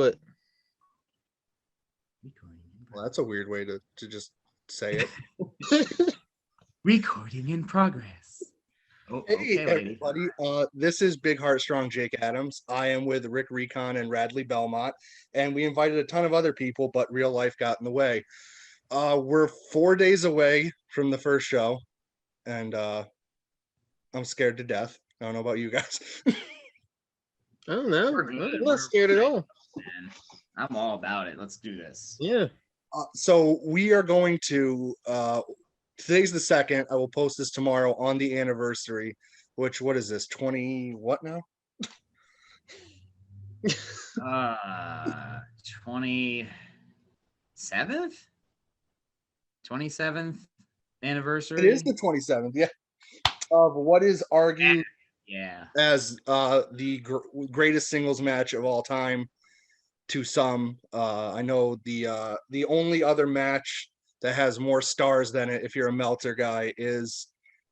it. Well, that's a weird way to just say it. Recording in progress. Oh, Hey, okay, lady. everybody. This is Big Heartstrong Jake Adams. I am with Rick Recon and RadleyBelmont, and we invited a ton of other people, but real life got in the way. We're 4 days away from the first show, and I'm scared to death. I don't know about you guys. I don't know. I'm not scared at all. Man, I'm all about it. Let's do this. Yeah. So we are going to today's the 2nd. I will post this tomorrow on the anniversary, which what is this? 20 what now? 27th? 27th anniversary. It is the 27th, yeah. Of what is argued as the greatest singles match of all time to some. I know the only other match that has more stars than it, if you're a Meltzer guy, is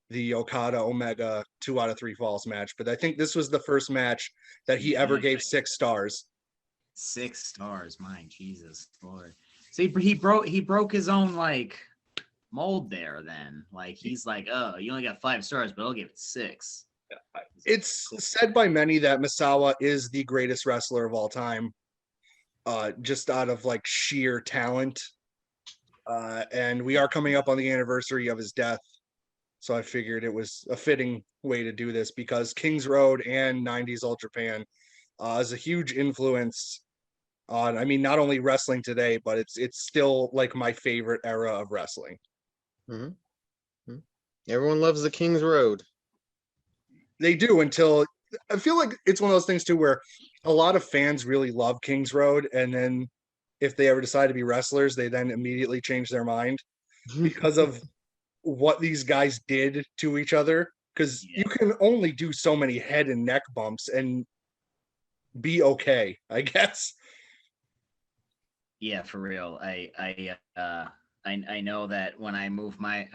the Okada Omega 2 out of 3 falls match. But I think this was the first match that he ever gave 6 stars. 6 stars, my Jesus Lord. See, he broke his own like mold there. Then he's like, oh, you only got 5 stars, but I'll give it 6. It's said by many that Misawa is the greatest wrestler of all time, just out of like sheer talent. And we are coming up on the anniversary of his death, so I figured it was a fitting way to do this because Kings Road and 90s All Japan is a huge influence on, I mean, not only wrestling today, but it's still like my favorite era of wrestling. Mm-hmm. Everyone loves the King's Road. They do, until I feel like it's one of those things too where a lot of fans really love Kings Road, and then if they ever decide to be wrestlers, they then immediately change their mind because of what these guys did to each other. Because you can only do so many head and neck bumps and be okay, I guess. Yeah, for real. I know that when I move my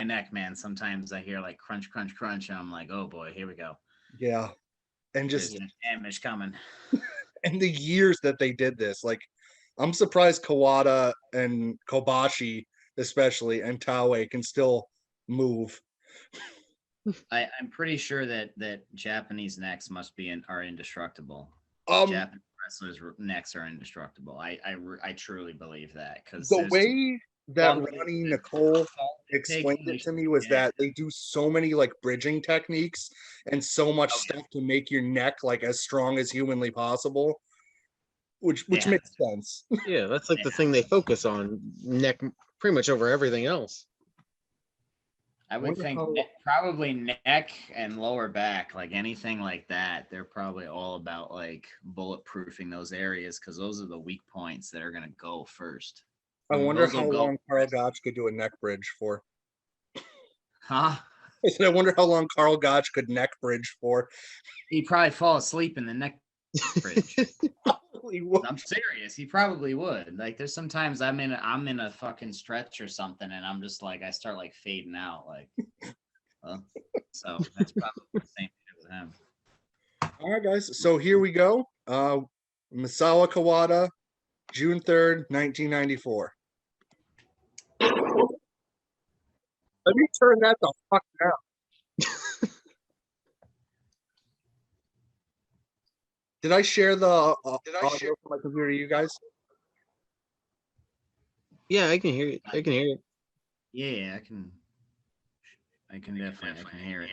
neck, man, sometimes I hear like crunch, crunch, crunch, and I'm like, oh boy, here we go. Yeah. And just there's damage coming. And the years that they did this, like, I'm surprised Kawada and Kobashi, especially, and Taue can still move. I'm pretty sure that Japanese necks are indestructible. Japanese wrestlers' necks are indestructible. I truly believe that, because the way that Ronnie Nicole explained it to me was that they do so many like bridging techniques and so much stuff to make your neck like as strong as humanly possible, which makes sense. Yeah, that's like the thing they focus on, neck pretty much over everything else. I would think probably neck and lower back, like anything like that, they're probably all about like bulletproofing those areas, because those are the weak points that are going to go first. I wonder how long Karl Gotch could do a neck bridge for. Huh? I said, I wonder how long Karl Gotch could neck bridge for. He'd probably fall asleep in the neck bridge. I'm serious. He probably would. Like, there's sometimes I'm in a fucking stretch or something, and I'm just like, I start like fading out, like. So that's probably the same thing with him. All right, guys. So here we go. Misawa Kawada, June 3rd, 1994. Let me turn that the fuck down. Did I share the audio from my computer to you guys? Yeah, I can hear it. I can hear it. Yeah, I can definitely hear it.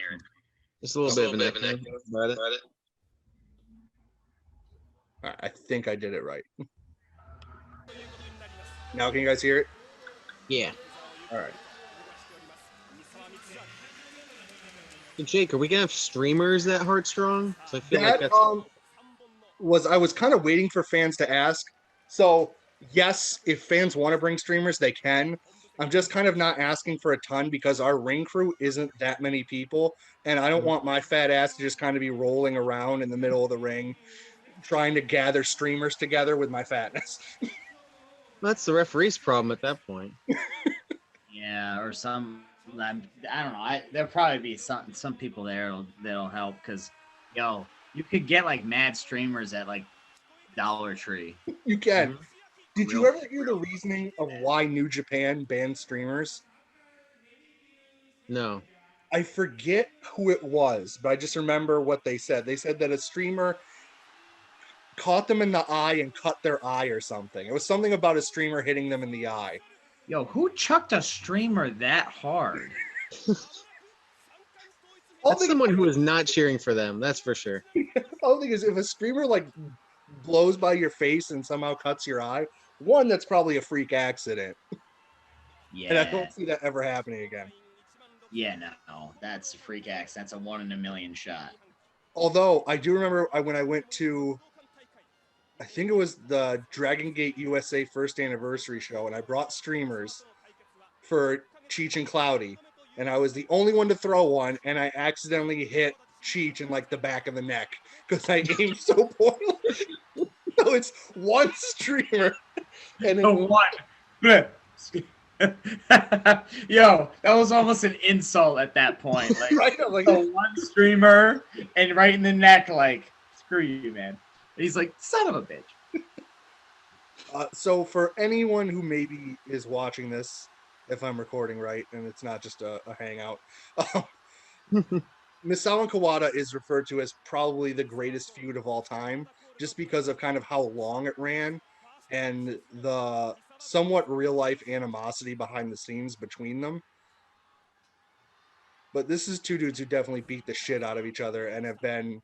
Just a little bit of an echo about it. All right, I think I did it right. Now can you guys hear it? Yeah. All right. Hey, Jake, are we gonna have streamers that Heartstrong? So I feel like that's I was kind of waiting for fans to ask. So yes, if fans want to bring streamers, they can. I'm just kind of not asking for a ton because our ring crew isn't that many people, and I don't want my fat ass to just kind of be rolling around in the middle of the ring trying to gather streamers together with my fatness. That's the referee's problem at that point. Yeah, or I don't know. There'll probably be some people there that'll help, because you could get like mad streamers at like Dollar Tree. You can. Did you Real- ever hear the reasoning of why New Japan banned streamers? No. I forget who it was, but I just remember what they said. They said that a streamer caught them in the eye and cut their eye or something. It was something about a streamer hitting them in the eye. Yo, who chucked a streamer that hard? That's someone who is not cheering for them. That's for sure. Other thing is, if a streamer like blows by your face and somehow cuts your eye, one, that's probably a freak accident, and I Yeah. don't see that ever happening again. Yeah, no. That's a freak accident. That's a 1 in a million shot. Although I do remember when I went to, I think it was the Dragon Gate USA first anniversary show, and I brought streamers for Cheech and Cloudy, and I was the only one to throw one, and I accidentally hit Cheech in like the back of the neck because I aimed so poorly. So it's one streamer, and The one. Yo, that was almost an insult at that point. Like, right, I'm like, the one streamer and right in the neck, like, screw you, man. And he's like, son of a bitch. so for anyone who maybe is watching this, if I'm recording right, and it's not just a hangout, Misawa and Kawada is referred to as probably the greatest feud of all time, just because of kind of how long it ran and the somewhat real life animosity behind the scenes between them. But this is two dudes who definitely beat the shit out of each other and have been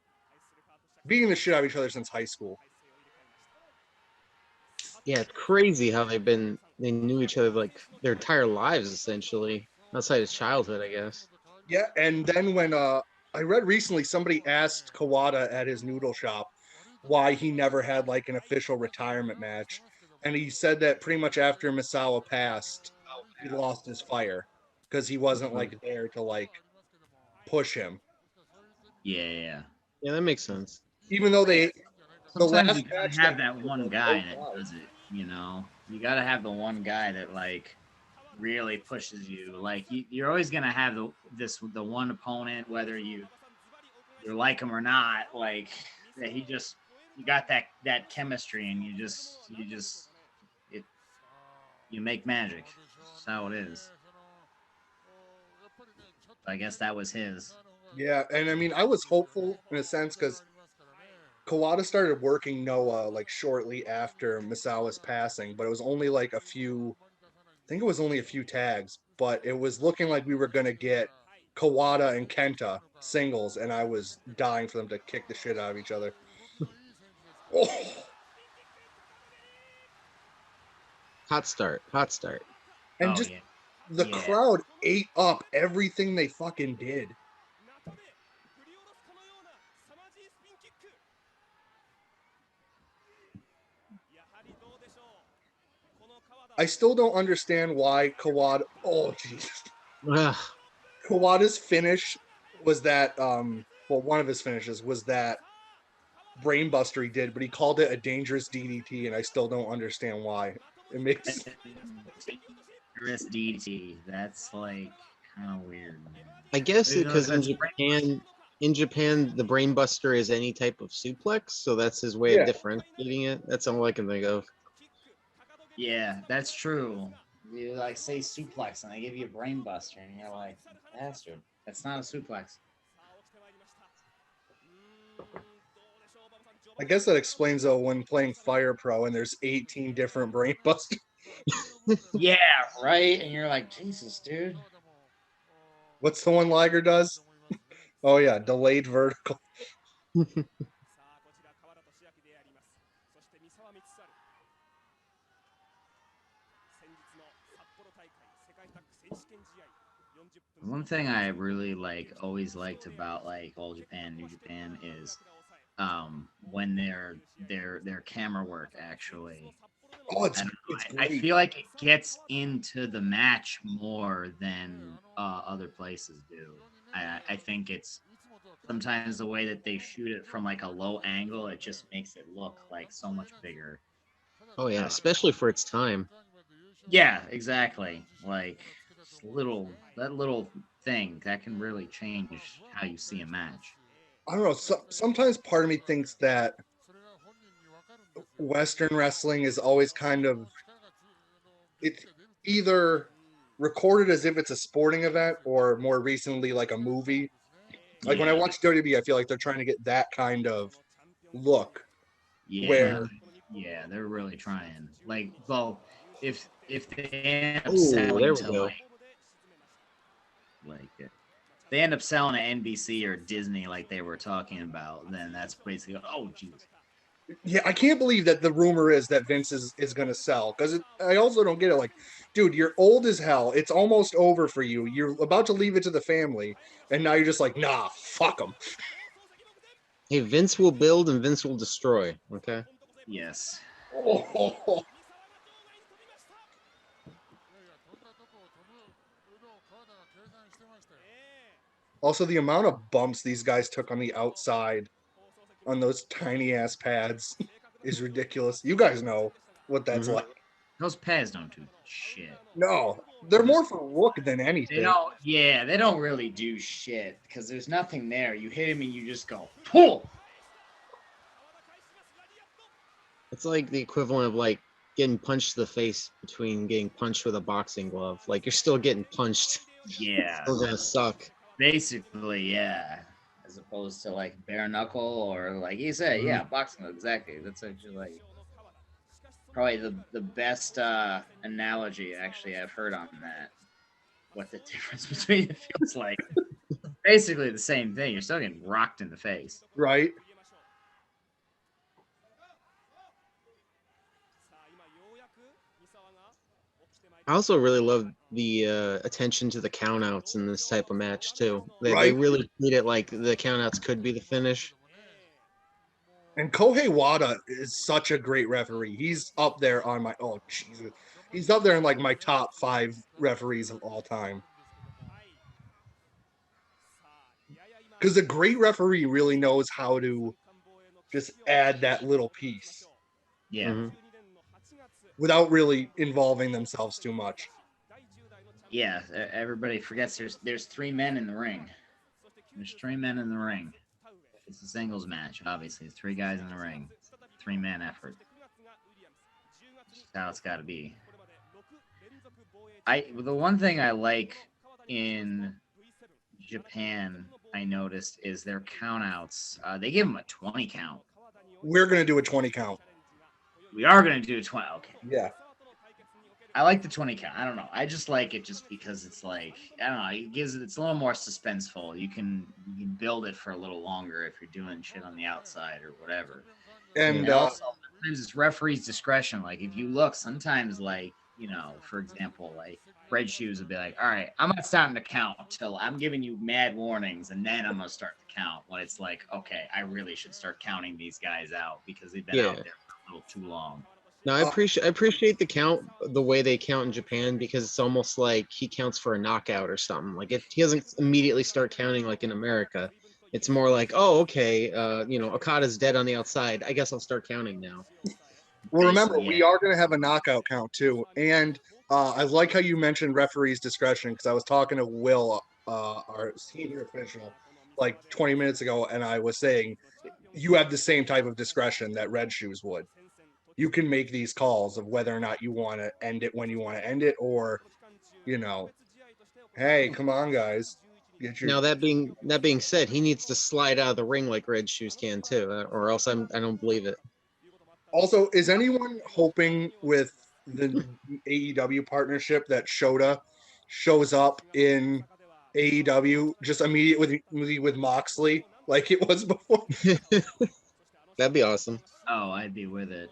beating the shit out of each other since high school. Yeah, it's crazy how they knew each other like their entire lives essentially, outside of childhood, I guess. Yeah, and then when I read recently somebody asked Kawada at his noodle shop why he never had like an official retirement match, and he said that pretty much after Misawa passed, he lost his fire because he wasn't like there to like push him. Yeah. Yeah, that makes sense. Even though the Sometimes last you gotta match have they that had one was guy so that loud. does it, you know? You gotta have the one guy that, like, really pushes you. Like, you're always gonna have the one opponent, whether you like him or not, like, that you got that chemistry and you make magic. That's how it is. I guess that was his. Yeah, and I mean I was hopeful in a sense because Kawada started working Noah like shortly after Misawa's passing, but it was only like a few. I think it was only a few tags, but it was looking like we were gonna get Kawada and Kenta singles, and I was dying for them to kick the shit out of each other. Oh, Hot start. Hot start. and Oh just yeah. the Yeah. crowd ate up everything they fucking did. I still don't understand why Kawada. Oh Jesus. Ugh. Kawada's finish was that well, one of his finishes was that brainbuster he did, but he called it a dangerous DDT, and I still don't understand why. It makes Dangerous DT. That's like kind of weird, man. I guess You know, because that's in Japan, the brainbuster is any type of suplex, so that's his way Yeah. of differentiating it. That's all I can think of. Yeah, that's true. You like say suplex and they give you a brain buster and you're like, bastard. That's not a suplex. I guess that explains though when playing Fire Pro and there's 18 different brainbusters. Yeah, right? And you're like, Jesus, dude. What's the one Liger does? Oh yeah, delayed vertical. One thing I really always liked about like All Japan, New Japan is when their camera work actually. Oh, it's I don't know, it's I great. feel like it gets into the match more than other places do. I think it's sometimes the way that they shoot it from like a low angle, it just makes it look like so much bigger. Oh yeah, especially for its time. Yeah, exactly. Like that little thing that can really change how you see a match. I don't know. Sometimes part of me thinks that Western wrestling is always kind of, it's either recorded as if it's a sporting event or more recently like a movie. Like when I watch WWE, I feel like they're trying to get that kind of look. Yeah, Where yeah, they're really trying. Like, well, if they end up Oh, there selling we to go. they end up selling to NBC or Disney, like they were talking about, then that's basically jeez. yeah, I can't believe that the rumor is that Vince is going to sell, because I also don't get it. Like, dude, you're old as hell. It's almost over for you. You're about to leave it to the family, and now you're just like, nah, fuck them. Hey, Vince will build and Vince will destroy. Okay. Yes. Also, the amount of bumps these guys took on the outside on those tiny ass pads is ridiculous. You guys know what that's Mhm. like. Those pads don't do shit. No, they're more for look than They anything. don't. Yeah, they don't really do shit because there's nothing there. You hit him and you just go pull. It's like the equivalent of like getting punched to the face between getting punched with a boxing glove. Like you're still getting punched. Yeah, Still gonna suck. basically, yeah. As opposed to like bare knuckle or like you said, yeah, boxing. Exactly. That's actually like probably the best analogy actually I've heard on that. What the difference between it feels like. Basically the same thing. You're still getting rocked in the face. Right? I also really love the attention to the countouts in this type of match too. They Right. really treat it like the countouts could be the finish. And Kohei Wada is such a great referee. He's up there on my Jesus. He's up there in like my top 5 referees of all time. Because a great referee really knows how to just add that little piece. Yeah. Mhm. Without really involving themselves too much. Yeah, everybody forgets there's 3 men in the ring. There's 3 men in the ring. It's a singles match, obviously. 3 guys in the ring. 3-man effort. That's how it's got to be. The one thing I like in Japan, I noticed, is their countouts. They give them a 20 count. We're gonna do a 20 count. We are gonna do a 20. Okay. Yeah. I like the 20 count. I don't know. I just like it just because it's like, I don't know, it's a little more suspenseful. You can build it for a little longer if you're doing shit on the outside or whatever. And Also sometimes it's referee's discretion. Like if you look, sometimes like, for example, like Red Shoes would be like, all right, I'm not starting to count till I'm giving you mad warnings and then I'm gonna start to count when it's like, okay, I really should start counting these guys out because they've been out there for a little too long. No, I appreciate the count, the way they count in Japan, because it's almost like he counts for a knockout or something. Like he doesn't immediately start counting like in America. It's more like, oh, okay, Okada's dead on the outside. I guess I'll start counting now. well, remember, we are going to have a knockout count too. And I like how you mentioned referee's discretion, because I was talking to Will, our senior official, like 20 minutes ago, and I was saying you have the same type of discretion that Red Shoes would. You can make these calls of whether or not you want to end it when you want to end it, or, hey, come on, guys. Now that being said, he needs to slide out of the ring like Red Shoes can too, or else I don't believe it. Also, is anyone hoping with the AEW partnership that Shota shows up in AEW just immediately with Moxley like it was before? That'd be awesome. Oh, I'd be with it.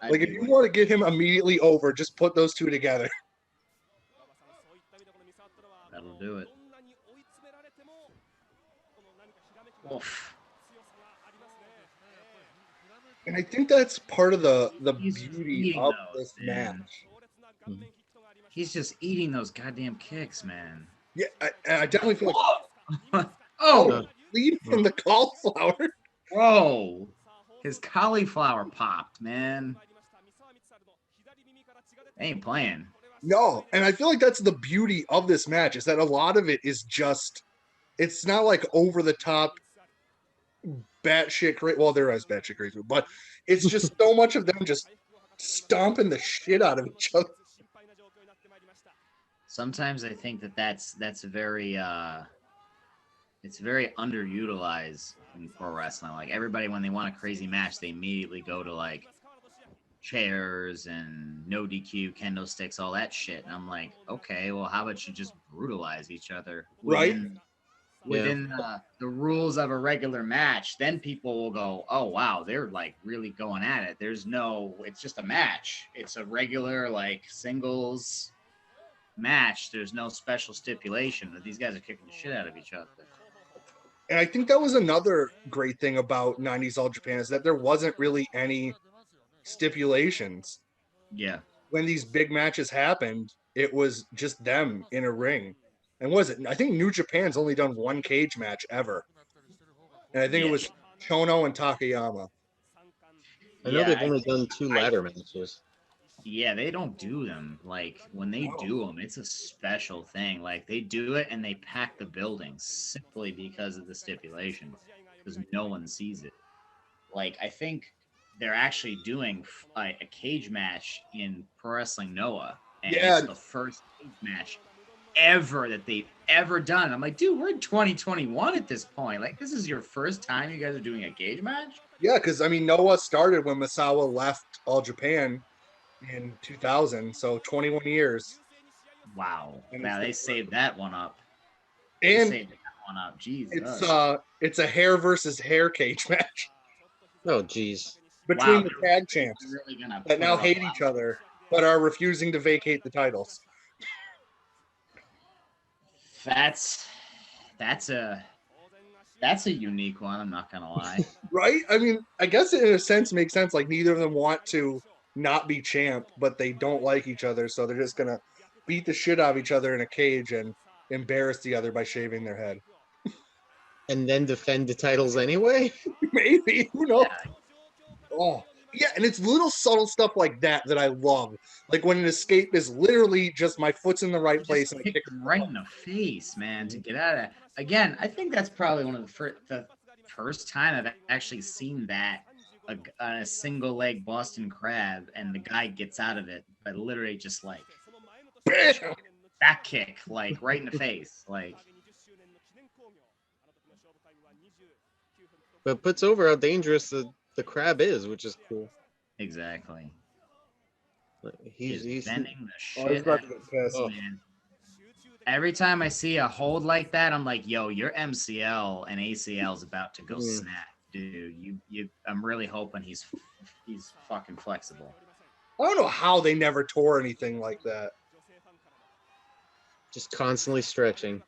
Like if you want to get him immediately over, just put those two together. That'll do it. Oof. And I think that's part of the He's beauty eating of those, this man. match. He's just eating those goddamn kicks, man. Yeah, I definitely feel like leave from the cauliflower. Whoa. His cauliflower popped, man. They ain't playing. No, and I feel like that's the beauty of this match, is that a lot of it is just, it's not like over the top batshit crazy. Well, there is batshit crazy, but It's just so much of them just stomping the shit out of each other. Sometimes I think that's very it's very underutilized in pro wrestling. Like everybody, when they want a crazy match, they immediately go to like chairs and no DQ, kendo sticks, all that shit. And I'm like, okay, well, how about you just brutalize each other Right? within the rules of a regular match? Then people will go, oh wow, they're like really going at it. It's just a match. It's a regular like singles match. There's no special stipulation that these guys are kicking the shit out of each other. And I think that was another great thing about 90s All Japan is that there wasn't really any stipulations. Yeah. When these big matches happened, it was just them in a ring. And I think New Japan's only done one cage match ever. And I think it was Chono and Takayama. I know they've only done 2 ladder matches. Yeah, they don't do them. Like when they do them, it's a special thing. Like they do it and they pack the building simply because of the stipulation, because no one sees it. Like I think they're actually doing a cage match in Pro Wrestling Noah, and it's the first cage match ever that they've ever done. I'm like, dude, we're in 2021 at this point. Like, this is your first time you guys are doing a cage match? Yeah, because I mean, Noah started when Misawa left All Japan in 2000, so 21 years. Wow. Now they saved that one up. And saved that one up. Jesus. It's a hair versus hair cage match. Oh, geez. Between the tag champs really that now hate each other, but are refusing to vacate the titles. That's a unique one. I'm not gonna lie. Right? I mean, I guess it in a sense makes sense. Like neither of them want to not be champ, but they don't like each other, so they're just gonna beat the shit out of each other in a cage and embarrass the other by shaving their head. And then defend the titles anyway? Maybe. Who knows? Yeah. Oh, yeah, and it's little subtle stuff like that that I love. Like when an escape is literally just my foot's in the right place and I kick him right in the face, man, to get out of it. Again, I think that's probably one of the first time I've actually seen that on a single leg Boston Crab, and the guy gets out of it, but literally just like back kick, like right in the face, like. But it puts over how dangerous the Crab is, which is cool. Exactly. He's bending the shit out of this, man. Every time I see a hold like that, I'm like, yo, your MCL and ACL is about to go snap, dude. I'm really hoping he's fucking flexible. I don't know how they never tore anything like that. Just constantly stretching.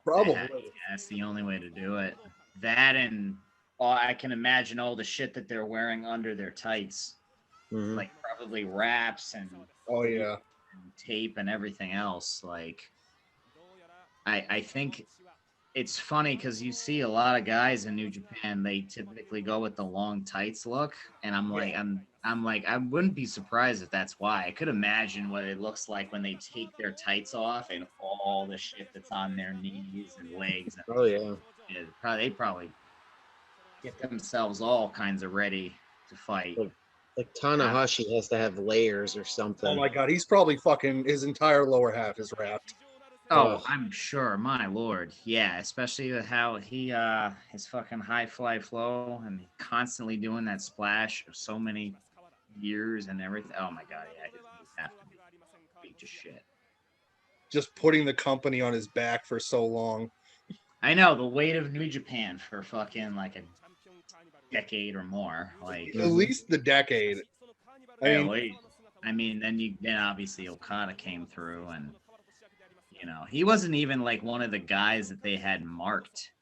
Probably. That's the only way to do it. That and I can imagine all the shit that they're wearing under their tights. Mm-hmm. Like probably wraps and and tape and everything else. Like I think it's funny because you see a lot of guys in New Japan, they typically go with the long tights look, and I'm like I wouldn't be surprised if that's why. I could imagine what it looks like when they take their tights off and all the shit that's on their knees and legs. Oh yeah. They probably get themselves all kinds of ready to fight. Like Tanahashi has to have layers or something. Oh my god, he's probably fucking his entire lower half is wrapped. Oh, I'm sure. My lord. Yeah, especially with how he his fucking high fly flow and constantly doing that splash of so many years and everything. Oh my god, yeah, he's have to be beat to shit. Just putting the company on his back for so long. I know, the weight of New Japan for fucking like a decade or more. Like at least the decade. I mean, then obviously Okada came through, and you know, he wasn't even like one of the guys that they had marked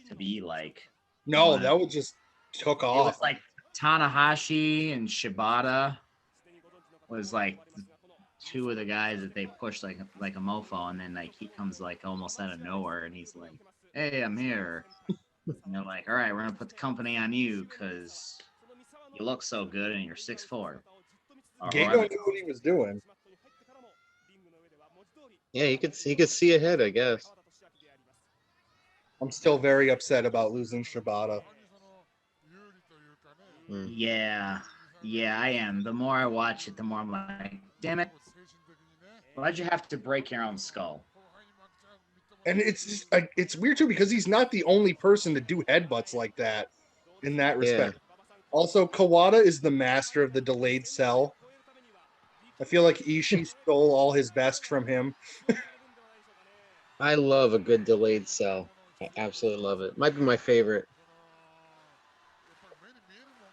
to be like. No, that was just took off. It was like Tanahashi and Shibata was like two of the guys that they pushed like a mofo, and then like he comes like almost out of nowhere, and he's like, "Hey, I'm here." And they're like, "All right, we're gonna put the company on you because you look so good and you're 6'4". Gato knew what he was doing. Yeah, he could see ahead, I guess. I'm still very upset about losing Shibata. Yeah, Yeah, I am. The more I watch it, the more I'm like, damn it. Why'd you have to break your own skull? And it's just, it's weird too because he's not the only person to do headbutts like that in that Yeah. respect. Also, Kawada is the master of the delayed cell. I feel like Ishii stole all his best from him. I love a good delayed cell. I absolutely love it. Might be my favorite.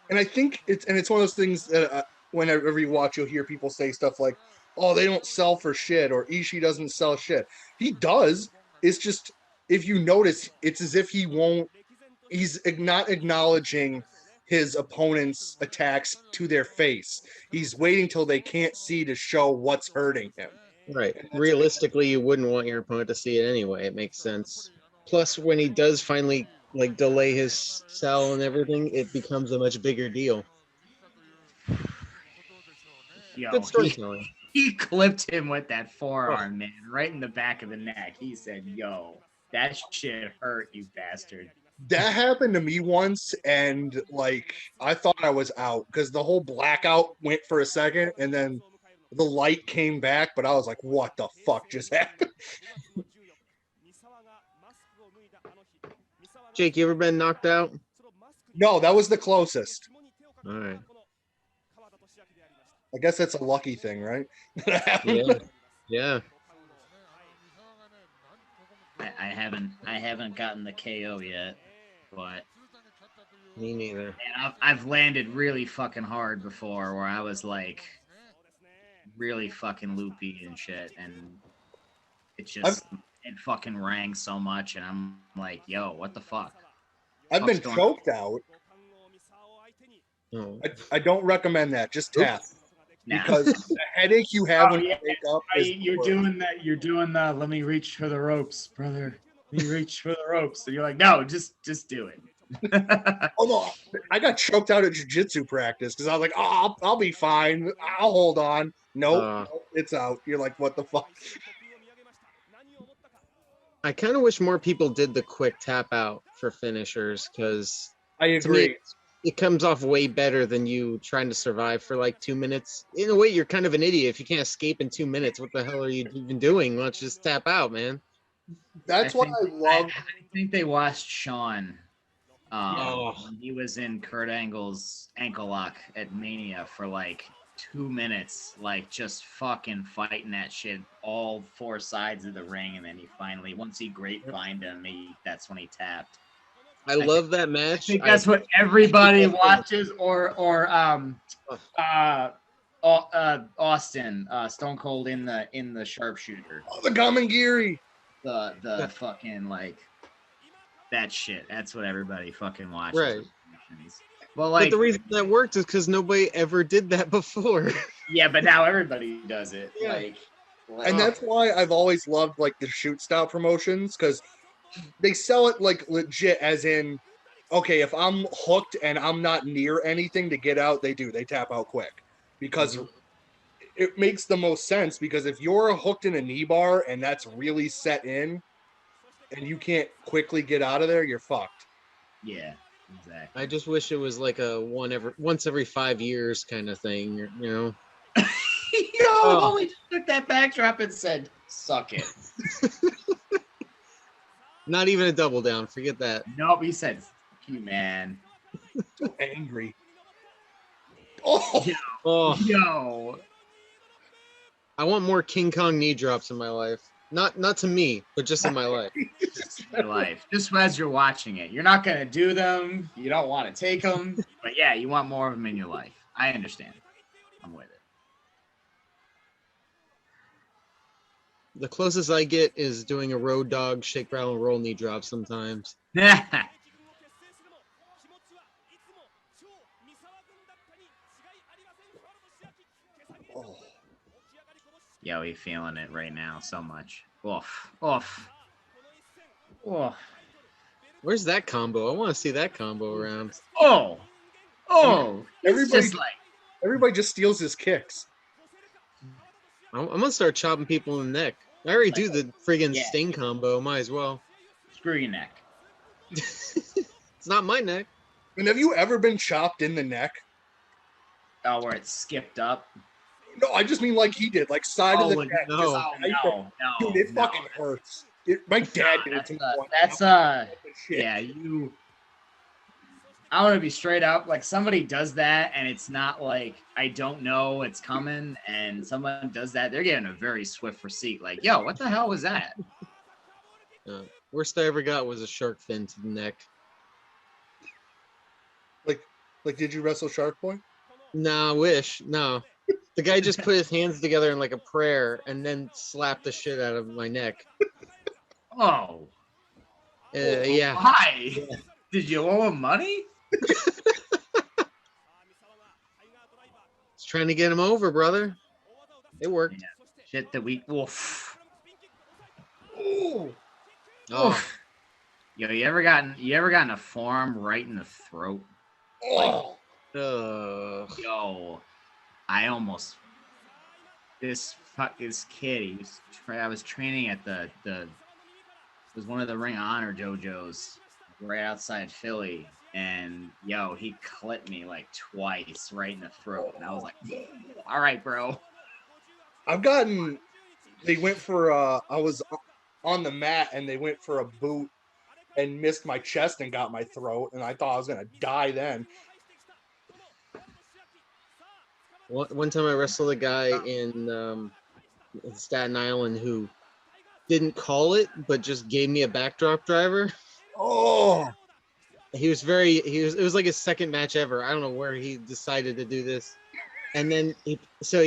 And I think it's one of those things that whenever you watch, you'll hear people say stuff like, "Oh, they don't sell for shit," or "Ishii doesn't sell shit." He does. It's just if you notice, it's as if he won't. He's not acknowledging his opponent's attacks to their face. He's waiting till they can't see to show what's hurting him. Right. And that's Realistically, you wouldn't want your opponent to see it anyway. It makes sense. Plus, when he does finally like delay his cell and everything, it becomes a much bigger deal. Yo, Good storytelling. he clipped him with that Oh, forearm, man, right in the back of the neck. He said, yo, that shit hurt, you bastard. that happened to me once, and like I thought I was out because the whole blackout went for a second, and then the light came back, but I was like, "What the fuck just happened?" Jake, you ever been knocked out? No, that was the closest. All right. I guess that's a lucky thing, right? That happened. Yeah. Yeah. I haven't gotten the KO yet, but Me neither. and I've landed really fucking hard before where I was like really fucking loopy and shit, and it just it fucking rang so much, and I'm like, yo, what the fuck? I've been Fuck's going- choked out. Oh. I don't recommend that. Just tap. Nah. Because the headache you have Oh, when yeah. you wake up is You're worse. doing that. You're doing the. Let me reach for the ropes, brother. Let me reach for the ropes. And you're like, no, just do it. Oh no, I got choked out at jiu-jitsu practice because I was like, "Oh, I'll be fine. I'll hold on." Nope, it's out. You're like, "What the fuck?" I kind of wish more people did the quick tap out for finishers because I to me agree. it comes off way better than you trying to survive for like 2 minutes. In a way, you're kind of an idiot if you can't escape in 2 minutes. What the hell are you even doing? Let's just tap out, man. That's what I love. I think they watched Sean. Oh. When he was in Kurt Angle's ankle lock at Mania for like 2 minutes, like just fucking fighting that shit all four sides of the ring, and then he finally, once he grapevined him, that's when he tapped. I love that I match. think that's what everybody watches, or Austin, Stone Cold in the sharpshooter. Oh, the Gamangiri. The fucking like that shit. That's what everybody fucking watches. Right. Well, But like the reason that worked is because nobody ever did that before. yeah, but now everybody does it. Yeah. Like And that's why I've always loved like the shoot style promotions because they sell it like legit, as in, okay, if I'm hooked and I'm not near anything to get out, they tap out quick because it makes the most sense. Because if you're hooked in a knee bar and that's really set in and you can't quickly get out of there, you're fucked. yeah, exactly. I just wish it was like a once every 5 years kind of thing, you know? Holy just took that backdrop and said, "Suck it." Not even a double down. Forget that. Nope, he said, "Fuck you, man." So angry. Oh, Oh, Yo. I want more King Kong knee drops in my life. Not to me, but just in my life. Your life, just as you're watching it, you're not gonna do them. You don't want to take them, but yeah, you want more of them in your life. I understand. I'm with it. The closest I get is doing a road dog shake, rattle, and roll knee drop sometimes. oh. Yo, he feeling it right now so much. Oof. Where's that combo? I want to see that combo around. Oh. It's Everybody- just like Everybody just steals his kicks. I'm gonna start chopping people in the neck. I already do the friggin' Yeah. Sting combo. Might as well. screw your neck. It's not my neck. And have you ever been chopped in the neck? Oh, where it skipped up. No, I just mean like he did, like side of the neck. no. Just no, dude, it fucking hurts. My dad did it to me once. Yeah, you. I want to be straight up. Like somebody does that, and it's not like I don't know it's coming, and someone does that, they're getting a very swift receipt. Like, yo, what the hell was that? Worst I ever got was a shark fin to the neck. Like, did you wrestle Shark Boy? Nah, wish. No. The guy just put his hands together in like a prayer and then slapped the shit out of my neck. Oh. Yeah. Why? Yeah. Did you owe him money? Just trying to get him over, brother. It worked. Yeah. Shit that we. Oof. Oh. Oof. Yo, you ever gotten a forearm right in the throat? Oh. Yo, I almost. This kid. I was training at it was one of the Ring of Honor dojos right outside Philly, and yo, he clipped me like twice right in the throat, and I was like, "All right, bro." They went for I was on the mat and they went for a boot and missed my chest and got my throat, and I thought I was gonna die then. One time I wrestled a guy in Staten Island who didn't call it, but just gave me a backdrop driver. Oh. It was like his second match ever. I don't know where he decided to do this. And then he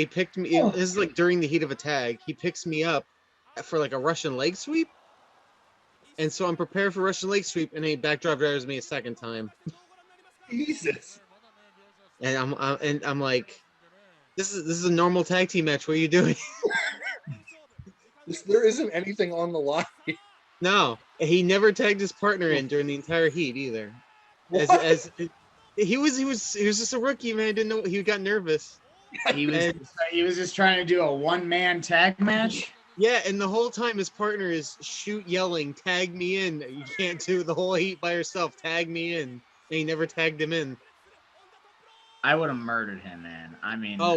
picked me. This is like during the heat of a tag. He picks me up for like a Russian leg sweep. And so I'm prepared for Russian leg sweep, and he backdrop drivers me a second time. Jesus. And I'm like, this is a normal tag team match. What are you doing? There isn't anything on the line. No, he never tagged his partner in during the entire heat either. As he was just a rookie, man. Didn't know, he got nervous. He was just trying to do a one-man tag match. Yeah, and the whole time his partner is yelling, "Tag me in! You can't do the whole heat by yourself. Tag me in!" And he never tagged him in. I would have murdered him, man. I mean, or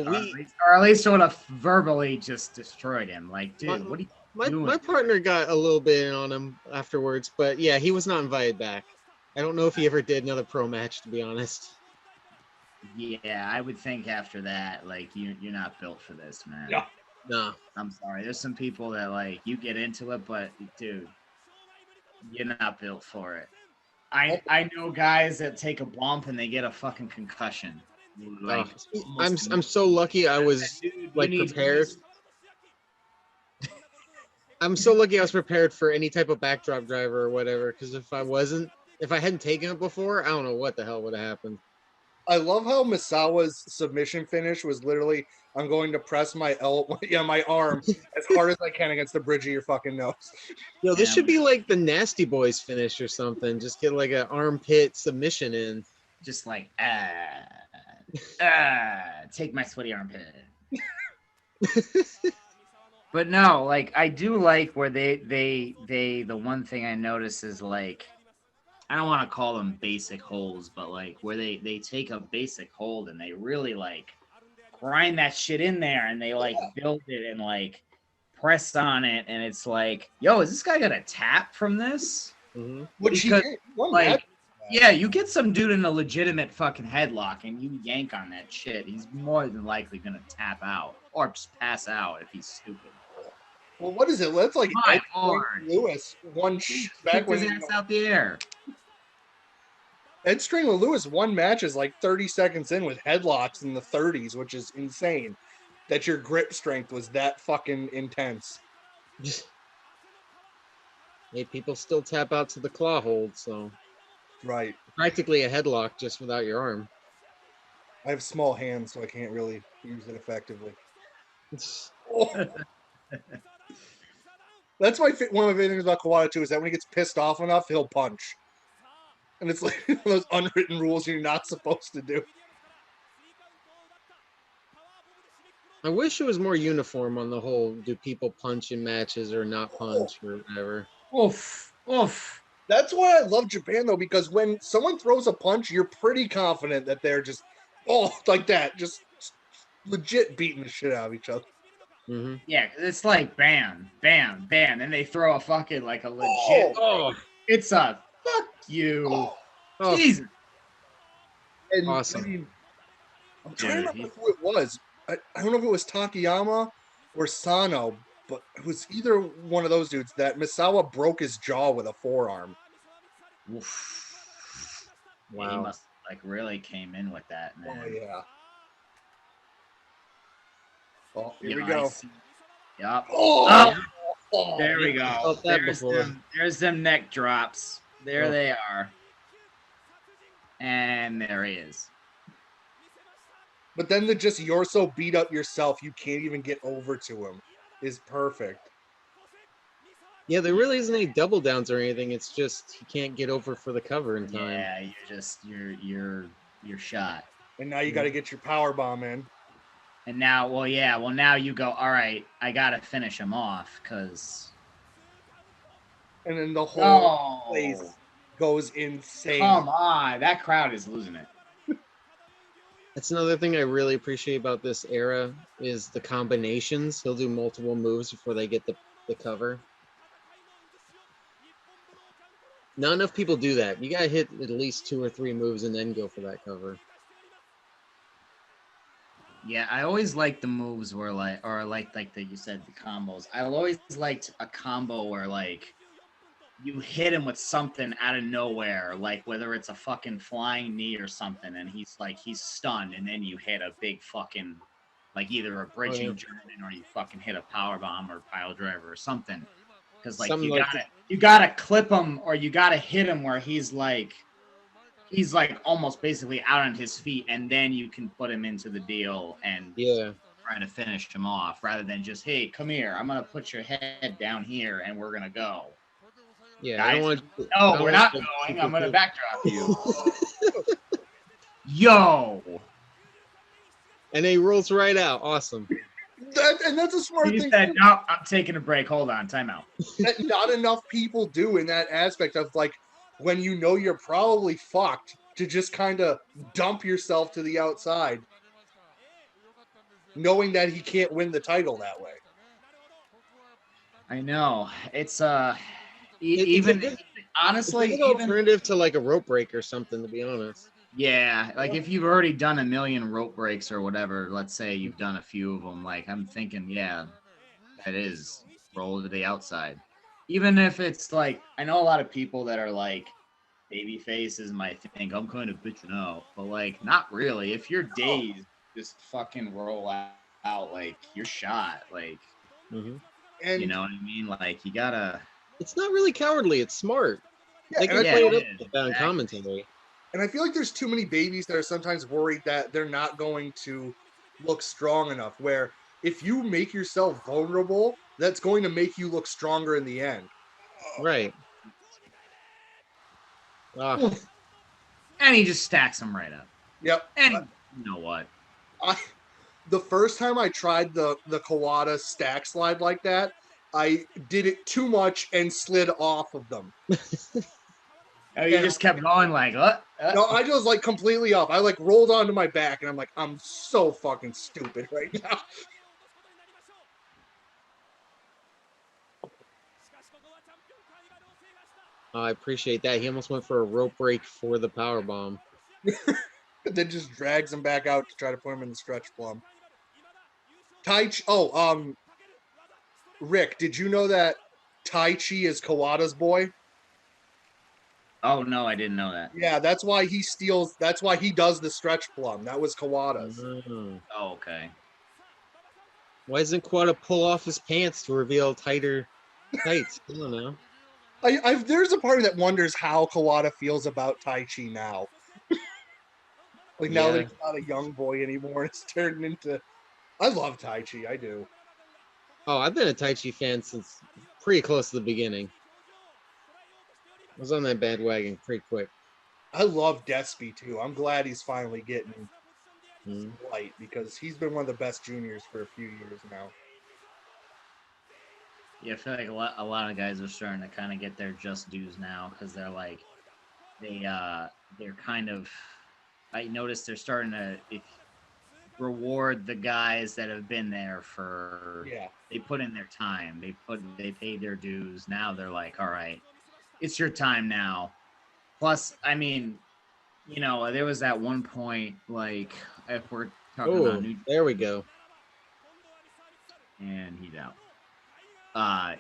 at least would have verbally just destroyed him. Like, dude, what are you doing? My partner got a little bit in on him afterwards, but yeah, he was not invited back. I don't know if he ever did another pro match, to be honest. Yeah, I would think after that, like, you're not built for this, man. Yeah. No. I'm sorry. There's some people that, like, you get into it, but, dude, you're not built for it. I know guys that take a bump and they get a fucking concussion. Like, I'm so lucky I was prepared. I'm so lucky I was prepared for any type of backdrop driver or whatever, because if I hadn't taken it before, I don't know what the hell would have happened. I love how Misawa's submission finish was literally, I'm going to press my arm as hard as I can against the bridge of your fucking nose. Yo, this should be like the Nasty Boys finish or something. Just get like an armpit submission in. Just like, take my sweaty armpit. But no, like, I do like where the one thing I notice is, like, I don't want to call them basic holds, but like where they take a basic hold and they really like grind that shit in there and they like build it and like press on it, and it's like, yo, is this guy gonna tap from this? Mm-hmm. Yeah, you get some dude in a legitimate fucking headlock and you yank on that shit, he's more than likely gonna tap out or just pass out if he's stupid. Well, what is it? Let's like Lewis back when his ass out the air. Ed Strangler Lewis won matches like 30 seconds in with headlocks in the 30s, which is insane. That your grip strength was that fucking intense. Hey, people still tap out to the claw hold, so right. Practically a headlock just without your arm. I have small hands, so I can't really use it effectively. That's why one of my favorite things about Kawada too is that when he gets pissed off enough, he'll punch. And it's like those unwritten rules you're not supposed to do. I wish it was more uniform on the whole, do people punch in matches or not punch or whatever. Oof. That's why I love Japan, though, because when someone throws a punch, you're pretty confident that they're just, like that. Just legit beating the shit out of each other. Hmm. Yeah, because it's like bam, bam, bam, and they throw a fucking like a legit. Oh, It's a fuck you, oh, Jesus, And I awesome. mean, I'm trying to dude. remember who it was. I don't know if it was Takayama or Sano, but it was either one of those dudes that Misawa broke his jaw with a forearm. Oof. Yeah, he Wow. must like really came in with that, man. Oh yeah. Oh, here we I go. see. Yup. Oh, Oh, there we go. Felt that before. There's them neck drops. There Oh. they are. And there he is. But then to just you're so beat up yourself you can't even get over to him is perfect. Yeah, there really isn't any double downs or anything. It's just he can't get over for the cover in time. Yeah, you're shot. And now you got to get your power bomb in. And now, now you go, all right, I got to finish him off because. And then the whole place Oh, goes insane. come on. That crowd is losing it. That's another thing I really appreciate about this era is the combinations. He'll do multiple moves before they get the cover. Not enough people do that. You gotta hit at least 2 or 3 moves and then go for that cover. Yeah, I always like the moves where like that you said the combos. I always liked a combo where like you hit him with something out of nowhere, like whether it's a fucking flying knee or something, and he's stunned, and then you hit a big fucking like either a bridging German or you fucking hit a power bomb or pile driver or something. Because like Something you gotta clip him or you gotta hit him where he's like almost basically out on his feet, and then you can put him into the deal and try to finish him off rather than just, hey, come here, I'm gonna put your head down here and we're gonna go. Yeah, Guys, I don't want. No, we're not going. I'm gonna backdrop you. Yo. And he rolls right out. Awesome. And that's a smart He thing. said, no, I'm taking a break. Hold on, timeout. That not enough people do in that aspect of like when you know you're probably fucked to just kind of dump yourself to the outside, knowing that he can't win the title that way. I know. It's It's honestly, a good alternative to like a rope break or something, to be honest. yeah, like if you've already done a million rope breaks or whatever, let's say you've done a few of them, like I'm thinking, yeah, that is roll to the outside. Even if it's like, I know a lot of people that are like, baby faces might think I'm kind of bitching out, but like, not really. If you're dazed, just fucking roll out like you're shot. Like, And you know what I mean? Like, you gotta. It's not really cowardly. It's smart. Yeah, They can and I play feel it up on commentary. And I feel like there's too many babies that are sometimes worried that they're not going to look strong enough. Where if you make yourself vulnerable, that's going to make you look stronger in the end. Right. And he just stacks them right up. Yep. And you know what? The first time I tried the Kawada stack slide like that, I did it too much and slid off of them. Oh, you just kept going like, what? No, I just like completely off. I like rolled onto my back and I'm like, I'm so fucking stupid right now. I appreciate that. He almost went for a rope break for the power bomb. Then just drags him back out to try to put him in the stretch plum. Rick, did you know that Tai Chi is Kawada's boy? Oh no, I didn't know that. Yeah, that's why he steals. That's why he does the stretch plum. That was Kawada's. Oh, okay. Why doesn't Kawada pull off his pants to reveal tighter tights? I don't know. There's a part of me that wonders how Kawada feels about Tai Chi now. Now that he's not a young boy anymore, it's turned into. I love Tai Chi. I do. Oh, I've been a Tai Chi fan since pretty close to the beginning. I was on that bandwagon pretty quick. I love Despy too. I'm glad he's finally getting light because he's been one of the best juniors for a few years now. Yeah, I feel like a lot of guys are starting to kind of get their just dues now because they're like, they're kind of. I noticed they're starting to reward the guys that have been there for. Yeah. They put in their time. They paid their dues. Now they're like, all right, it's your time now. Plus, I mean, there was that one point, like, if we're talking about New there we go. and he's out.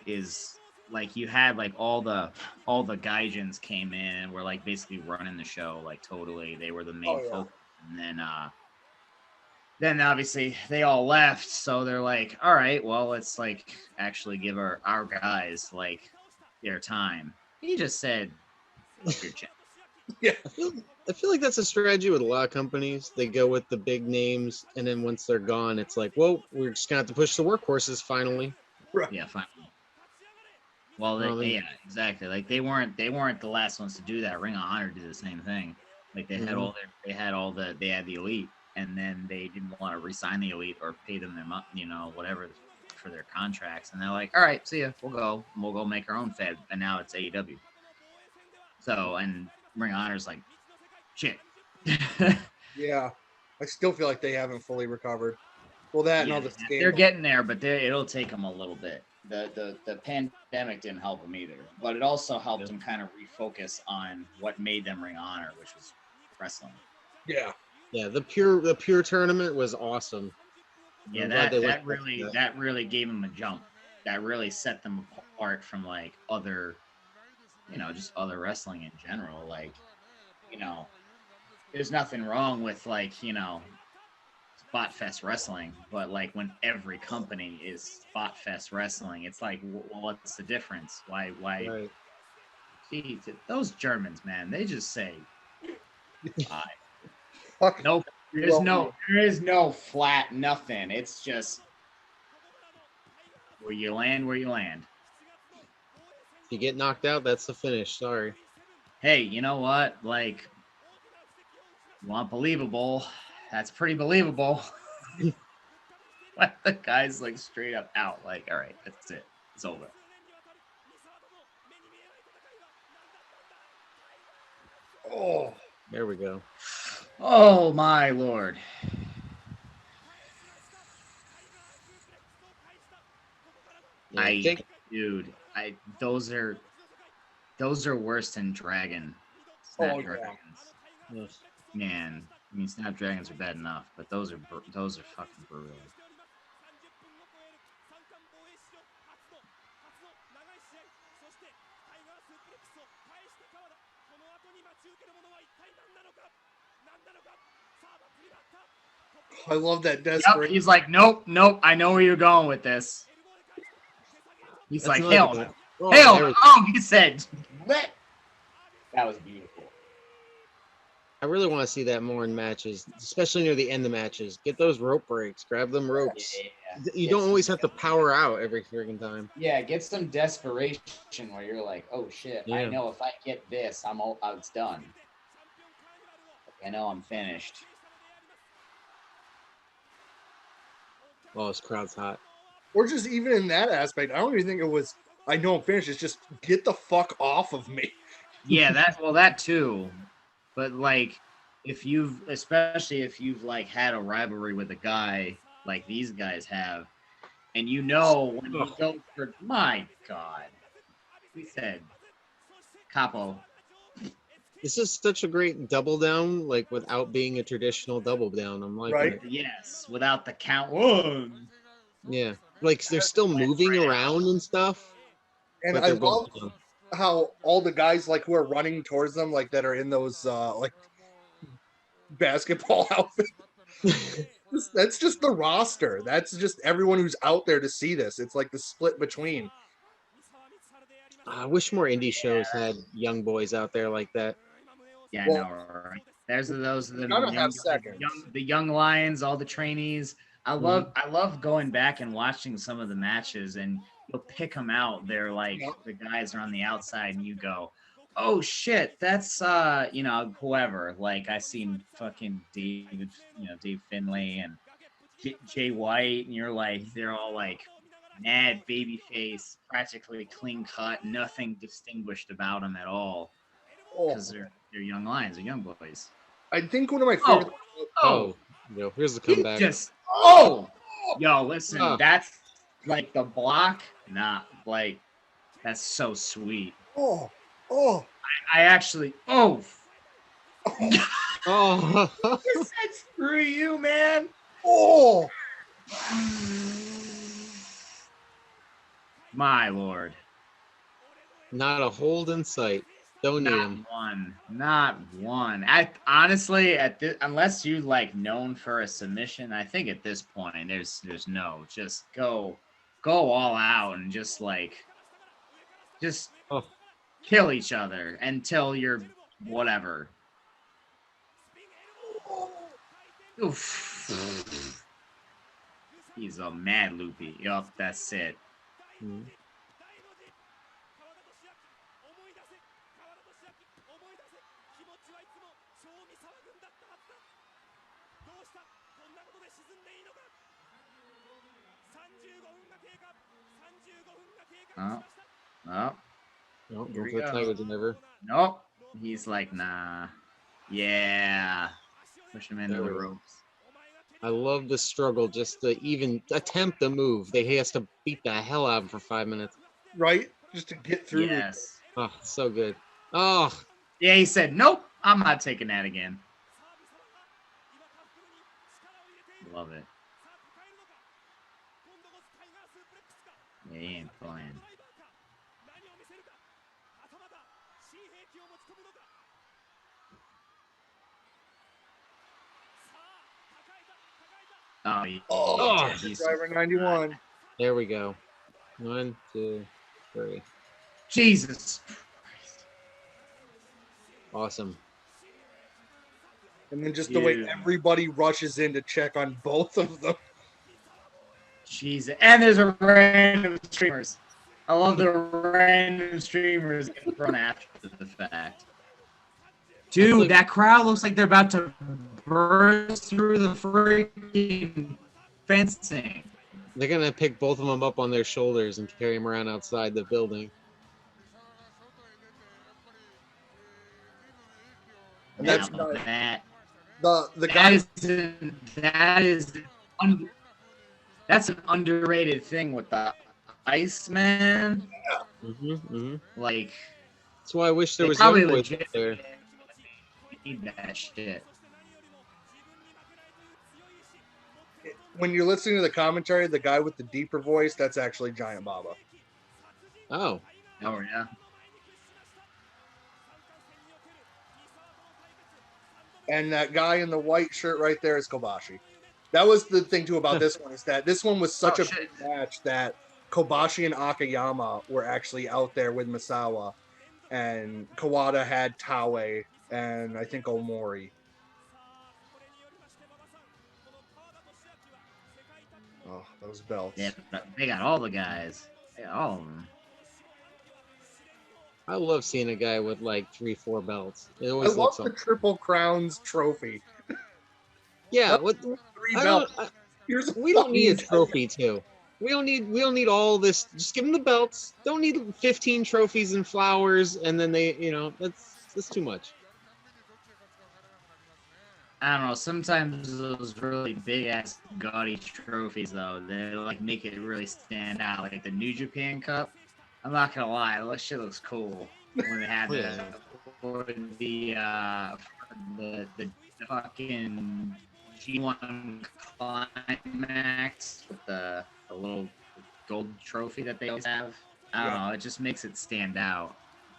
Is like you had like all the gaijins came in and were like basically running the show, like totally. They were the main focus. And then obviously they all left, so they're like, all right, well, let's like actually give our guys like their time. He just said, "Look your check." Yeah. I feel like that's a strategy with a lot of companies. They go with the big names, and then once they're gone, it's like, well, we're just gonna have to push the workhorses finally. Right. Yeah, finally. Well, yeah, exactly. Like they weren't the last ones to do that. Ring of Honor did the same thing. Like they had they had the elite, and then they didn't want to re-sign the elite or pay them their whatever for their contracts, and they're like, all right, see ya, we'll go make our own Fed, and now it's AEW. So, and Ring of Honor's like, shit. Yeah, I still feel like they haven't fully recovered. Well, that and all the they're getting there, but it'll take them a little bit. The pandemic didn't help them either, but it also helped them kind of refocus on what made them Ring of Honor, which was wrestling. Yeah. Yeah, the pure tournament was awesome. Yeah, that really gave them a jump. That really set them apart from like other, just other wrestling in general. Like, there's nothing wrong with like, Spot Fest wrestling, but like when every company is Spot Fest wrestling, it's like, well, what's the difference? Why? Right. See, those Germans, man, they just say, "Hi." Fuck. No, there is no flat nothing. It's just where you land. If you get knocked out, that's the finish. Sorry. Hey, you know what? Like, you want believable? That's pretty believable. But the guy's like straight up out. Like, all right, that's it. It's over. Oh, there we go. Oh my lord. Yeah, those are worse than Snapdragons. Yeah. Man, I mean, Snapdragons are bad enough, but those are fucking brutal. I love that desperate. Yep, he's like, nope, I know where you're going with this. He's That's like, hell no. He said, let. That was beautiful. I really want to see that more in matches, especially near the end of matches. Get those rope breaks, grab them ropes. Yeah. You don't always have to power out every freaking time. Yeah, get some desperation where you're like, oh shit, Yeah. I know if I get this, it's done. I know I'm finished. Oh, this crowd's hot. Or just even in that aspect, I don't even think it was, I know I'm finished. It's just get the fuck off of me. Yeah, that too. But like, especially if you've like had a rivalry with a guy like these guys have, and when you go for, my God, we said, Capo. This is such a great double down, like without being a traditional double down. I'm like, right? Yes, without the count. One. Yeah, like they're still moving around and stuff. And I love how all the guys like who are running towards them, like that are in those like basketball outfits. That's just the roster. That's just everyone who's out there to see this. It's like the split between. I wish more indie shows had young boys out there like that. Yeah, I know, right? The young lions, all the trainees. I love going back and watching some of the matches, and you'll pick them out. They're like the guys are on the outside, and you go, "Oh shit, that's whoever." Like I seen fucking Dave Finlay and Jay White, and you're like, they're all like mad baby face, practically clean cut, nothing distinguished about them at all, because they're young lions, they're young boys. I think one of my favorite. Yo, here's the He comeback. just yo, listen, Ah. that's like the block. Nah, like that's so sweet. Oh. I actually Oh. I said screw you, man. Oh. My lord. Not a hold in sight. Don't need him. Not one. Honestly, unless you like known for a submission, I think at this point there's no, just go all out and just Oh. kill each other until you're whatever. Oof. He's a mad loopy. Yup, that's it. Mm. Oh. No, Here go we for the go. Tiger Driver. Nope. He's like, nah. Yeah. Push him into There the we go. ropes. I love the struggle just to even attempt the move. He has to beat the hell out of him for 5 minutes. Right? Just to get through. Yes. Oh, so good. Oh, Yeah, he said, nope, I'm not taking that again. Love it. Yeah, he ain't playing. Oh, yeah. Oh, He's Driver 91. there we go. 1, 2, 3. Jesus. Awesome. And then just the way Dude. everybody rushes in to check on both of them. Jesus. And there's a random streamers. I love the random streamers getting thrown after the fact. Dude, like- that crowd looks like they're about to burst through the freaking fencing. They're going to pick both of them up on their shoulders and carry them around outside the building. And Yeah, that's but the guy. That's an underrated thing with the Iceman. Like, That's why I wish there they was probably young boys legit there. need that shit. When you're listening to the commentary, the guy with the deeper voice, that's actually Giant Baba. Oh, Oh yeah. And that guy in the white shirt right there is Kobashi. That was the thing too about this one, is that this one was such a big match that Kobashi and Akiyama were actually out there with Misawa, and Kawada had Taue and I think Omori. Oh, those belts. Yeah, they got all the guys. They got all of them. I love seeing a guy with like 3, 4 belts. It I always love looks the like. Triple Crowns trophy. Yeah, That's what? 3 I belts. don't, Here's a we don't need a fucking- trophy too. We don't need all this. Just give them the belts. Don't need 15 trophies and flowers, and then they, that's too much. I don't know. Sometimes those really big ass gaudy trophies, though, they like make it really stand out. Like the New Japan Cup. I'm not gonna lie, that shit looks cool when they had the fucking G1 climax with the little gold trophy that they always have. I don't know. It just makes it stand out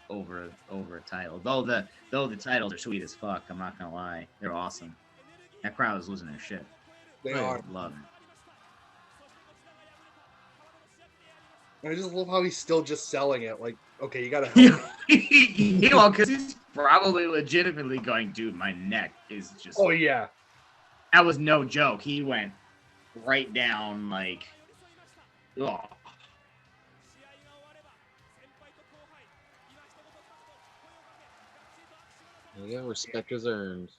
over a title. Though the titles are sweet as fuck. I'm not gonna lie, they're awesome. That crowd is losing their shit. They are. Love it. I just love how he's still just selling it. Like, okay, you gotta help. Because he's probably legitimately going, dude, my neck is just. Oh yeah. That was no joke. He went right down like. Oh. There you go. Respect is earned.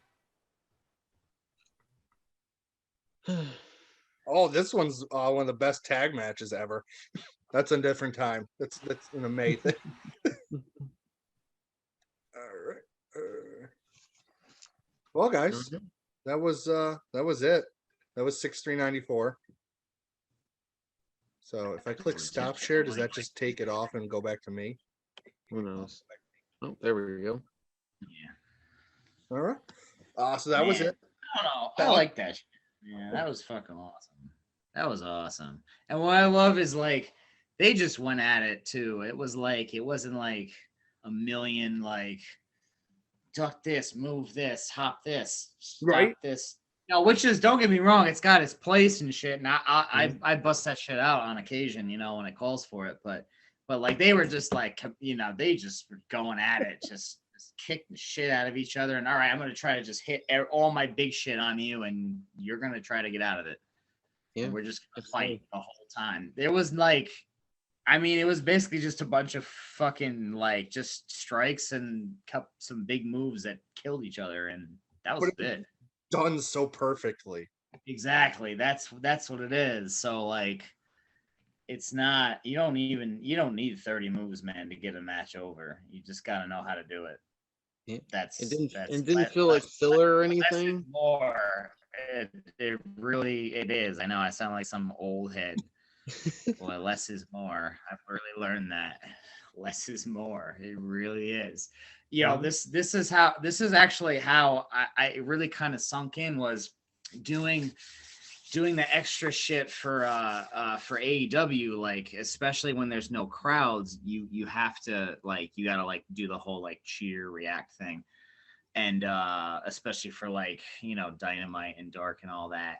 Oh, this one's one of the best tag matches ever. That's a different time. That's an May thing. All right. Well, guys, that was it. That was 6,394. So if I click stop share, does that just take it off and go back to me? Who knows? Oh, there we go. Yeah. All right. So that was it. I don't know. I like that shit. Yeah, that was fucking awesome. That was awesome. And what I love is like they just went at it too. It was like it wasn't like a million like duck this, move this, hop this, stop Right. this. No, which is, don't get me wrong, it's got its place and shit. And I bust that shit out on occasion, you know, when it calls for it. But like they were just like, you know, they just were going at it, just kick the shit out of each other. And all right, I'm gonna try to just hit all my big shit on you, and you're gonna try to get out of it. Yeah, and we're just gonna fight the whole time. There was like, I mean, it was basically just a bunch of fucking like just strikes and some big moves that killed each other, and that was it. Done so perfectly. Exactly. That's what it is. So like, it's not. You don't need 30 moves, man, to get a match over. You just got to know how to do it. Yeah. It didn't feel like filler or anything. More. It really is. I know I sound like some old head. Boy, less is more. I've really learned that. Less is more. It really is. You know, this is actually how I really kind of sunk in, was doing the extra shit for AEW, like especially when there's no crowds, you have to like, you gotta like do the whole like cheer react thing. And especially for like, you know, Dynamite and Dark and all that.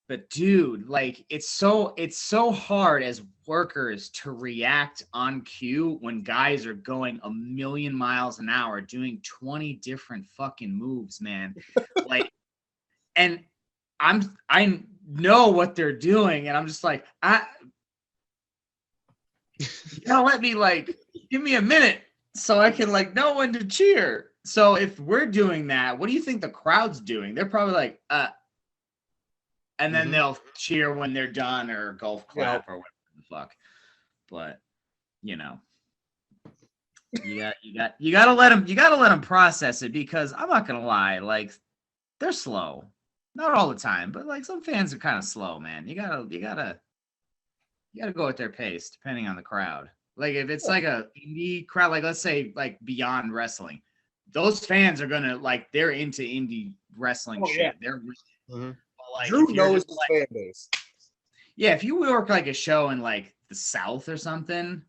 But dude, like it's so hard as workers to react on cue when guys are going a million miles an hour doing 20 different fucking moves, man. Like, and I know what they're doing, and I'm just like, you gotta let me like, give me a minute so I can like know when to cheer. So if we're doing that, what do you think the crowd's doing? They're probably like, and then they'll cheer when they're done, or golf clap or whatever the fuck. But you know, you gotta let them process it, because I'm not gonna lie, like they're slow, not all the time, but like some fans are kind of slow, man. You gotta go at their pace depending on the crowd. Like if it's like a indie crowd, like let's say like Beyond Wrestling, those fans are gonna like, they're into indie wrestling shit. Yeah. They're like, Drew knows his like, fan base. Yeah, if you work like a show in like the South or something,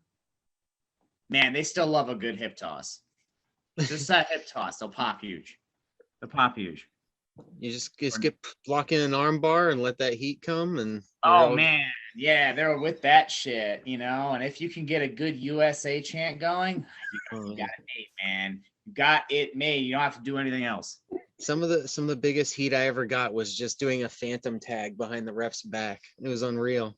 man, they still love a good hip toss. Just that hip toss, they'll pop huge. They'll pop huge. You just get blocking an arm bar and let that heat come, and man, yeah, they're with that shit, you know. And if you can get a good USA chant going, you got it made, man. You got it made. You don't have to do anything else. Some of the biggest heat I ever got was just doing a phantom tag behind the ref's back. It was unreal.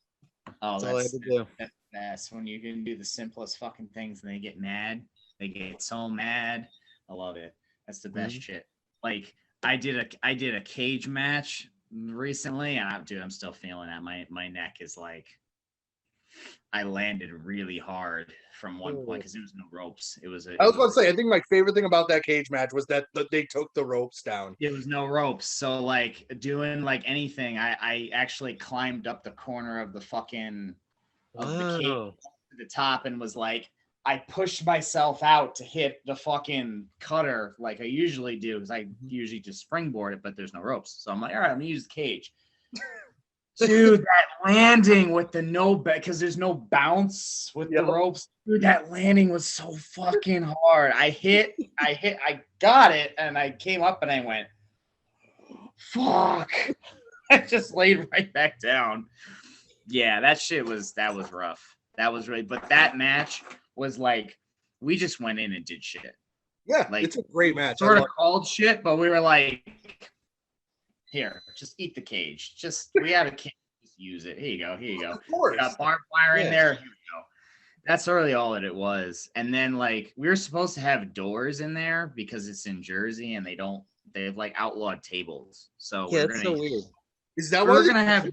Oh, that's all I had to do. That's when you can do the simplest fucking things and they get mad. They get so mad. I love it. That's the best shit. Like I did a cage match recently, and I'm still feeling that. My neck is like, I landed really hard from one point because there was no ropes. I was about to say, I think my favorite thing about that cage match was that they took the ropes down. There was no ropes. So like doing like anything, I actually climbed up the corner of the fucking the cage to the top, and was like, I pushed myself out to hit the fucking cutter like I usually do, because I usually just springboard it, but there's no ropes. So I'm like, all right, I'm gonna use the cage. Dude, that landing with the because there's no bounce with the ropes. Dude, that landing was so fucking hard. I got it, and I came up and I went, fuck. I just laid right back down. Yeah, that was rough. That was really, but that match was like, we just went in and did shit. Yeah, like, it's a great match. Sort of called shit, but we were like, here, just eat the cage. We have a cage, just use it. Here you go. Of course. We got barbed wire in there. Here we go. That's really all that it was. And then like, we were supposed to have doors in there because it's in Jersey, and they have like outlawed tables. So it's so weird. Is that we're gonna have?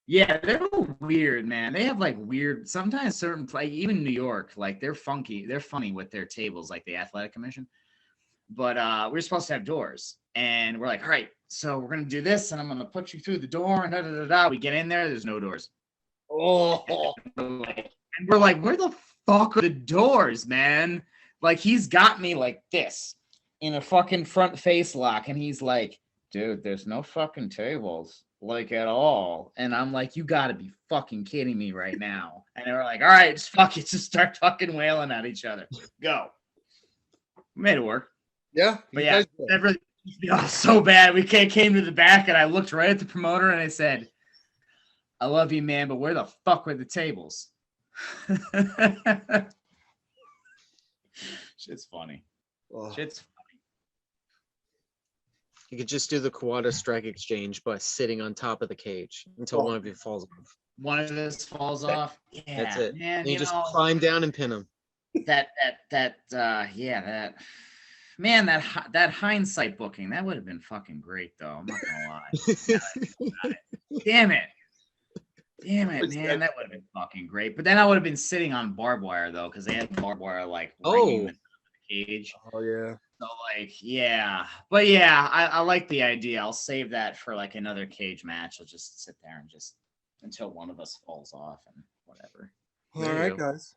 Yeah, they're weird, man. They have like weird, sometimes certain, like even New York, like they're funky. They're funny with their tables, like the Athletic Commission. But we're supposed to have doors, and we're like, all right, so we're gonna do this, and I'm gonna put you through the door, and da da da da. We get in there, there's no doors. Oh, And we're like, where the fuck are the doors, man? Like, he's got me like this in a fucking front face lock, and he's like, dude, there's no fucking tables, like, at all. And I'm like, you gotta be fucking kidding me right now. And they were like, all right, just fuck it, just start fucking wailing at each other. Go. We made it work. yeah. But you yeah, guys did. that really pissed me off so bad. We came to the back, and I looked right at the promoter, and I said, I love you, man, but where the fuck were the tables? Shit's funny. Oh. Shit's You could just do the Kawada strike exchange by sitting on top of the cage until one of you falls off. one of this falls off. Yeah, That's it. man. And you just know, climb down and pin him. that that hindsight booking, that would have been fucking great, though. I'm not gonna lie. Damn it, man, that would have been fucking great. But then I would have been sitting on barbed wire, though, because they had barbed wire like ringing the cage. Oh yeah. So like, yeah, but yeah, I like the idea. I'll save that for like another cage match. I'll just sit there and just until one of us falls off and whatever. All There you right, go. guys.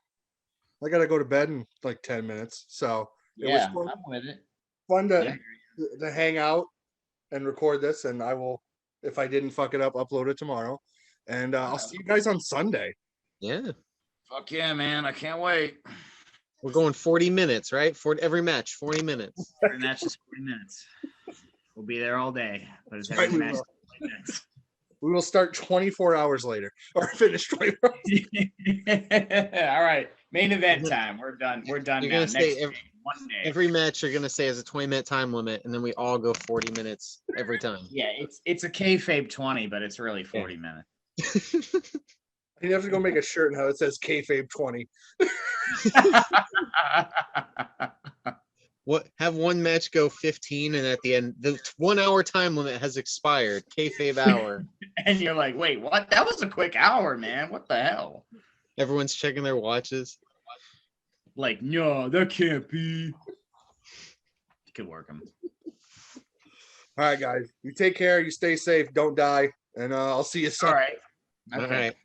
I gotta go to bed in like 10 minutes. So Yeah, was I'm with it. fun Yeah. to hang out and record this, and I will, if I didn't fuck it up, upload it tomorrow. And I'll see you guys on Sunday. Yeah. Fuck yeah, man! I can't wait. We're going 40 minutes, right? For every match, 40 minutes. Every match is 40 minutes. We'll be there all day, but it's Right, every we match. will. 40 minutes. We will start 24 hours later or finish 24 hours. All right, main event time. We're done. We're done You're now. gonna say Next game, one day. Every match you're gonna say is a 20-minute time limit, and then we all go 40 minutes every time. Yeah, it's a kayfabe 20, but it's really 40 minutes. You have to go make a shirt and how it says kayfabe 20. What? Have one match go 15, and at the end, the 1 hour time limit has expired. Kayfabe hour. And you're like, wait, what? That was a quick hour, man. What the hell? Everyone's checking their watches. Like, no, that can't be. You could work them. All right, guys. You take care. You stay safe. Don't die. And I'll see you All Sunday. right. All right.